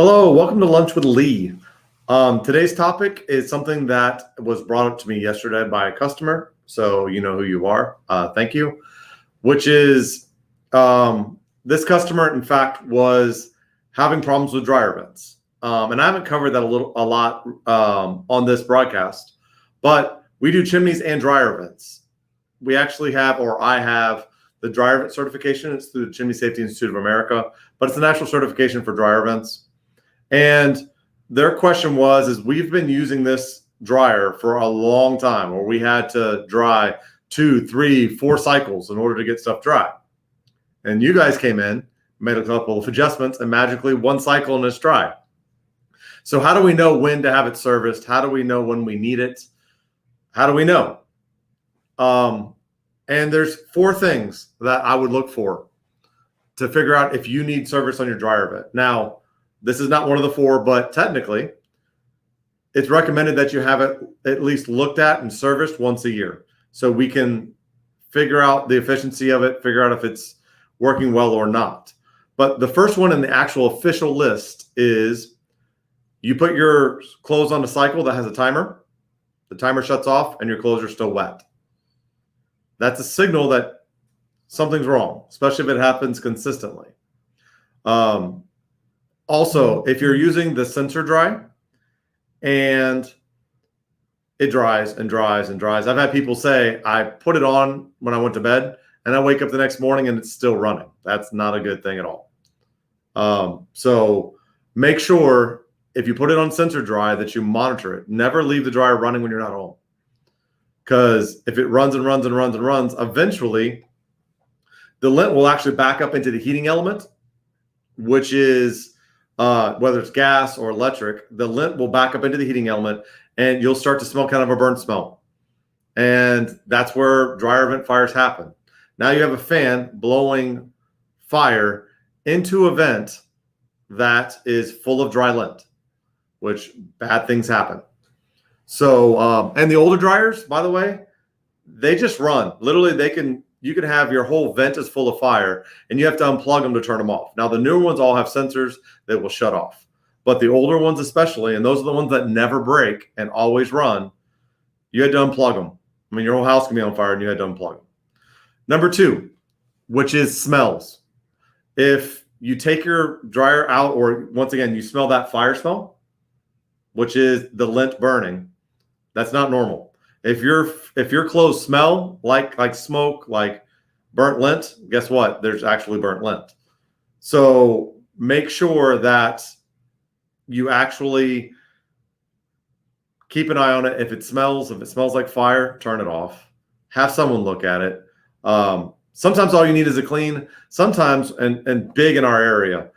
Hello, welcome to Lunch with Lee. Today's topic is something that was brought up to me yesterday by a customer, so you know who you are. Thank you. Which is this customer, in fact, was having problems with dryer vents, and I haven't covered that a lot on this broadcast, but we do chimneys and dryer vents. We actually have, or I have, the dryer vent certification. It's through the Chimney Safety Institute of America, but it's a national certification for dryer vents. And their question is we've been using this dryer for a long time, or we had to dry 2, 3, 4 cycles in order to get stuff dry. And you guys came in, made a couple of adjustments, and magically 1 cycle and it's dry. So how do we know when to have it serviced? How do we know when we need it? How do we know? And there's 4 things that I would look for to figure out if you need service on your dryer vent. Now, this is not one of the 4, but technically, it's recommended that you have it at least looked at and serviced once a year, so we can figure out the efficiency of it, figure out if it's working well or not. But the first one in the actual official list is you put your clothes on a cycle that has a timer. The timer shuts off and your clothes are still wet. That's a signal that something's wrong, especially if it happens consistently. Also, if you're using the sensor dry and it dries and dries and dries. I've had people say, I put it on when I went to bed and I wake up the next morning and it's still running. That's not a good thing at all. So make sure if you put it on sensor dry that you monitor it. Never leave the dryer running when you're not home. Because if it runs and runs and runs and runs, eventually the lint will actually back up into the heating element, which is whether it's gas or electric, the lint will back up into the heating element and you'll start to smell kind of a burnt smell. And that's where dryer vent fires happen. Now you have a fan blowing fire into a vent that is full of dry lint, which bad things happen. So, and the older dryers, by the way, they just run. Literally, you can have your whole vent is full of fire and you have to unplug them to turn them off. Now, the newer ones all have sensors that will shut off, but the older ones especially, and those are the ones that never break and always run, you had to unplug them. I mean, your whole house can be on fire and you had to unplug them. Number 2, which is smells. If you take your dryer out, or once again, you smell that fire smell, which is the lint burning, that's not normal. If your clothes smell like smoke, like burnt lint, guess what? There's actually burnt lint. So make sure that you actually keep an eye on it. If it smells like fire, turn it off. Have someone look at it. Sometimes all you need is a clean. Sometimes, and big in our area,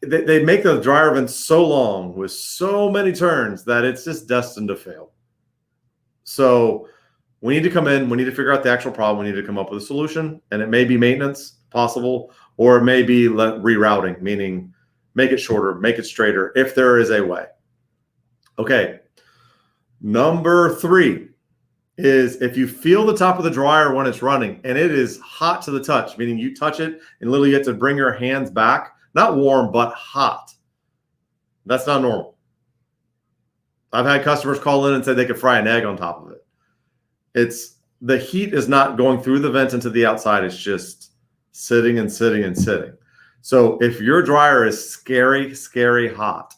they make the dryer vents so long with so many turns that it's just destined to fail. So we need to come in, we need to figure out the actual problem, we need to come up with a solution, and it may be maintenance possible, or it may be rerouting, meaning make it shorter, make it straighter, if there is a way. Okay, number 3 is if you feel the top of the dryer when it's running and it is hot to the touch, meaning you touch it and literally you have to bring your hands back, not warm, but hot. That's not normal. I've had customers call in and say they could fry an egg on top of it. The heat is not going through the vent into the outside. It's just sitting and sitting and sitting. So if your dryer is scary, scary hot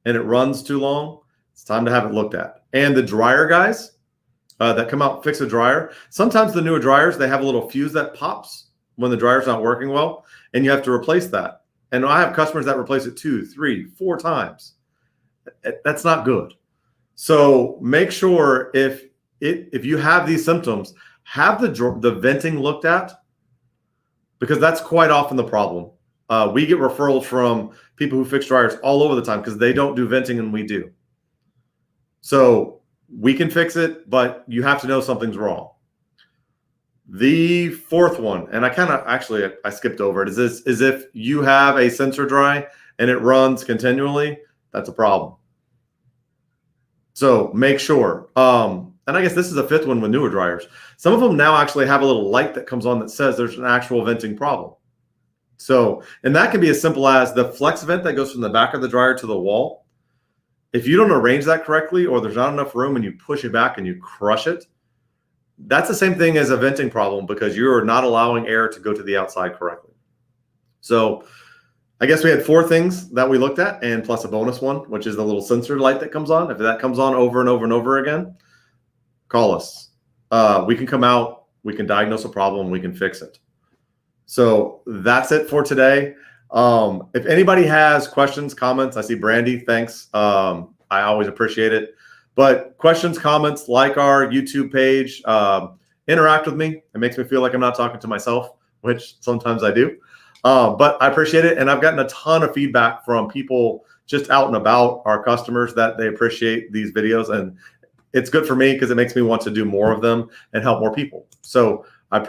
and it runs too long, it's time to have it looked at. And the dryer guys that come out and fix a dryer, sometimes the newer dryers, they have a little fuse that pops when the dryer's not working well, and you have to replace that. And I have customers that replace it 2, 3, 4 times. That's not good. So make sure if you have these symptoms, have the venting looked at, because that's quite often the problem. We get referrals from people who fix dryers all over the time because they don't do venting and we do. So we can fix it, but you have to know something's wrong. The 4th one, and I skipped over it, is if you have a sensor dry and it runs continually, that's a problem. So make sure. And I guess this is the 5th one with newer dryers. Some of them now actually have a little light that comes on that says there's an actual venting problem. So, and that can be as simple as the flex vent that goes from the back of the dryer to the wall. If you don't arrange that correctly, or there's not enough room and you push it back and you crush it, that's the same thing as a venting problem because you're not allowing air to go to the outside correctly. So I guess we had 4 things that we looked at, and plus a bonus one, which is the little sensor light that comes on. If that comes on over and over and over again, call us. We can come out, we can diagnose a problem, we can fix it. So that's it for today. If anybody has questions, comments, I see Brandy, thanks. I always appreciate it. But questions, comments, like our YouTube page, interact with me. It makes me feel like I'm not talking to myself, which sometimes I do. But I appreciate it. And I've gotten a ton of feedback from people just out and about, our customers, that they appreciate these videos. And it's good for me because it makes me want to do more of them and help more people. So